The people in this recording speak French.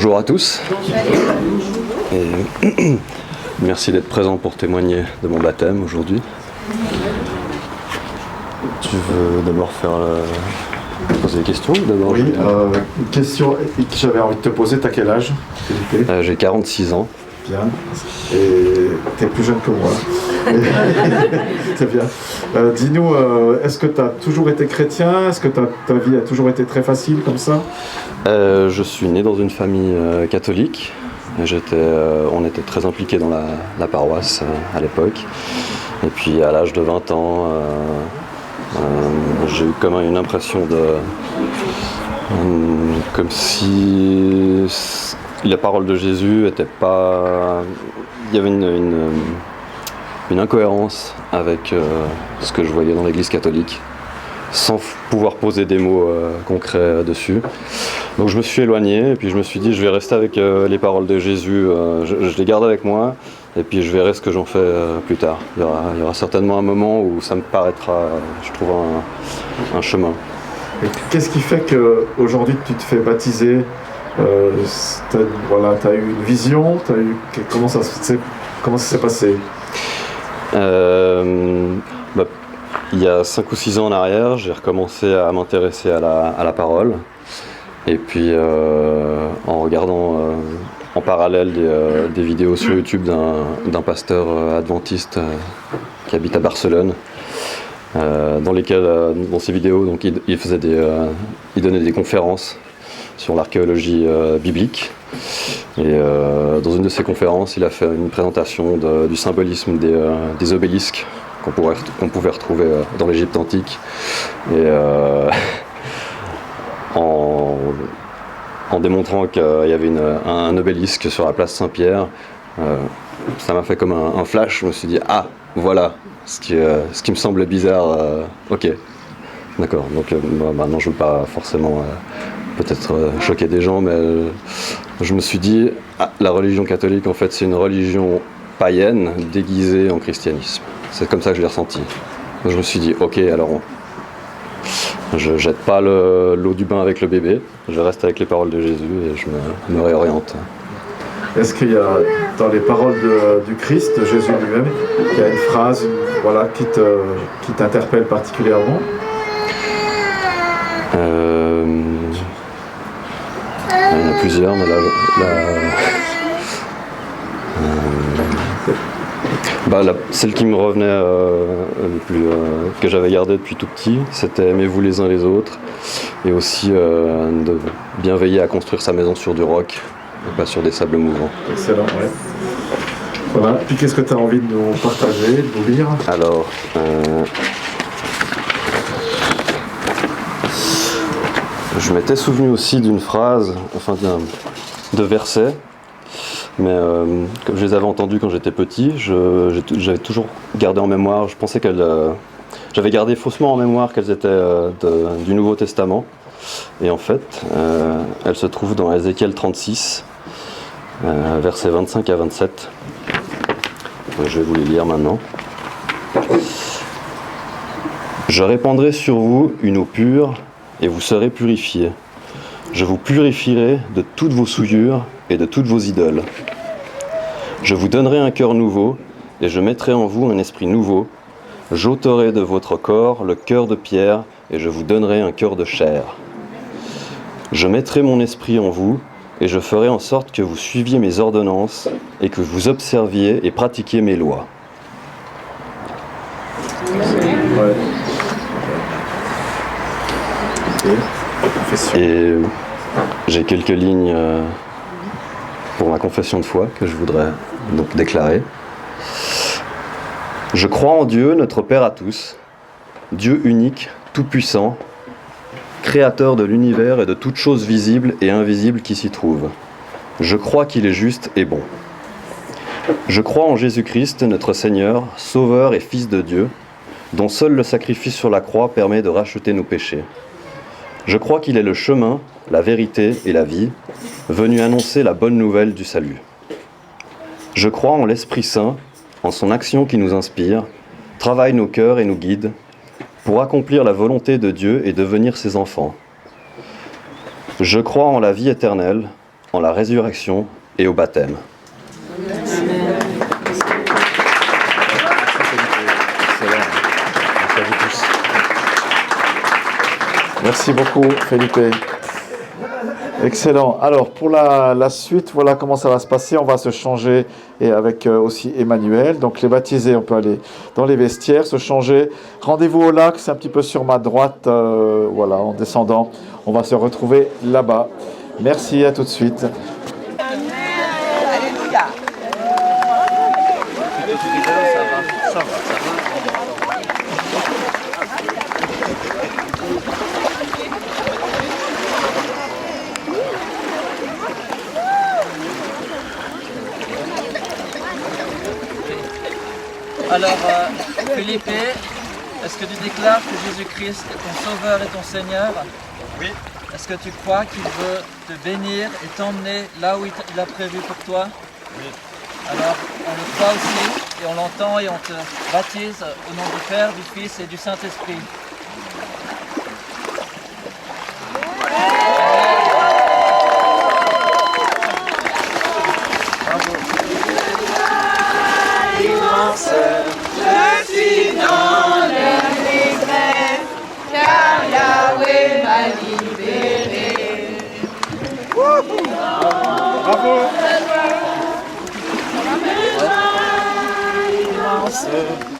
Bonjour à tous. Et merci d'être présent pour témoigner de mon baptême aujourd'hui. Tu veux d'abord poser des questions d'abord? Oui, une question que j'avais envie de te poser. T'as quel âge, Philippe? J'ai 46 ans. Bien. Et t'es plus jeune que moi. C'est bien. Dis-nous, est-ce que tu as toujours été chrétien? Est-ce que ta vie a toujours été très facile comme ça? Je suis né dans une famille catholique. On était très impliqués dans la paroisse à l'époque. Et puis à l'âge de 20 ans, j'ai eu comme une impression comme si la parole de Jésus était pas... Il y avait une incohérence avec ce que je voyais dans l'église catholique, sans pouvoir poser des mots concrets dessus. Donc je me suis éloigné, et puis je me suis dit je vais rester avec les paroles de Jésus, je les garde avec moi, et puis je verrai ce que j'en fais plus tard. Il y aura certainement un moment où ça me paraîtra, je trouve, un chemin. Et qu'est-ce qui fait qu'aujourd'hui tu te fais baptiser? T'as eu une vision, comment ça s'est passé? Il y a 5 ou 6 ans en arrière, j'ai recommencé à m'intéresser à la parole. Et puis en regardant en parallèle des vidéos sur YouTube d'un pasteur adventiste qui habite à Barcelone, dans ces vidéos, donc, il donnait des conférences sur l'archéologie biblique. Et dans une de ces conférences, il a fait une présentation du symbolisme des obélisques qu'on pouvait retrouver dans l'Égypte antique. Et en démontrant qu'il y avait un obélisque sur la place Saint-Pierre, ça m'a fait comme un flash. Je me suis dit, ah, voilà ce qui me semblait bizarre. Ok, d'accord. Donc maintenant, je ne veux pas forcément peut-être choquer des gens, mais je me suis dit, la religion catholique, en fait, c'est une religion païenne déguisée en christianisme. C'est comme ça que je l'ai ressenti. Je me suis dit, ok, alors je jette pas l'eau du bain avec le bébé, je reste avec les paroles de Jésus et je me réoriente. Est-ce qu'il y a, dans les paroles du Christ, de Jésus lui-même, il y a une phrase qui t'interpelle particulièrement? Il y en a plusieurs, mais celle qui me revenait que j'avais gardée depuis tout petit, c'était aimez-vous les uns les autres, et aussi de bien veiller à construire sa maison sur du roc et pas sur des sables mouvants. Excellent, ouais. Voilà. Puis qu'est-ce que tu as envie de nous partager, de nous lire? Alors, je m'étais souvenu aussi d'une phrase, enfin de versets, mais comme je les avais entendus quand j'étais petit, j'avais toujours gardé en mémoire, je pensais j'avais gardé faussement en mémoire qu'elles étaient du Nouveau Testament, et en fait, elles se trouvent dans Ézéchiel 36, versets 25 à 27. Je vais vous les lire maintenant. Je répandrai sur vous une eau pure, et vous serez purifiés. Je vous purifierai de toutes vos souillures et de toutes vos idoles. Je vous donnerai un cœur nouveau, et je mettrai en vous un esprit nouveau. J'ôterai de votre corps le cœur de pierre, et je vous donnerai un cœur de chair. Je mettrai mon esprit en vous, et je ferai en sorte que vous suiviez mes ordonnances, et que vous observiez et pratiquiez mes lois. Ouais. Et j'ai quelques lignes pour ma confession de foi que je voudrais donc déclarer. Je crois en Dieu, notre Père à tous, Dieu unique, tout-puissant, créateur de l'univers et de toutes choses visibles et invisibles qui s'y trouvent. Je crois qu'il est juste et bon. Je crois en Jésus-Christ, notre Seigneur, Sauveur et Fils de Dieu, dont seul le sacrifice sur la croix permet de racheter nos péchés. Je crois qu'il est le chemin, la vérité et la vie, venu annoncer la bonne nouvelle du salut. Je crois en l'Esprit Saint, en son action qui nous inspire, travaille nos cœurs et nous guide, pour accomplir la volonté de Dieu et devenir ses enfants. Je crois en la vie éternelle, en la résurrection et au baptême. Merci beaucoup, Felipe. Excellent. Alors, pour la suite, voilà comment ça va se passer. On va se changer et avec aussi Emmanuel. Donc, les baptisés, on peut aller dans les vestiaires, se changer. Rendez-vous au lac, c'est un petit peu sur ma droite. Voilà, en descendant, on va se retrouver là-bas. Merci, à tout de suite. Alléluia. Ça va. Alors, Philippe, est-ce que tu déclares que Jésus-Christ est ton Sauveur et ton Seigneur? Oui. Est-ce que tu crois qu'il veut te bénir et t'emmener là où il a prévu pour toi? Oui. Alors, on le croit aussi, et on l'entend, et on te baptise au nom du Père, du Fils et du Saint-Esprit. Je suis dans le désert, car Yahweh m'a libéré. Bravo.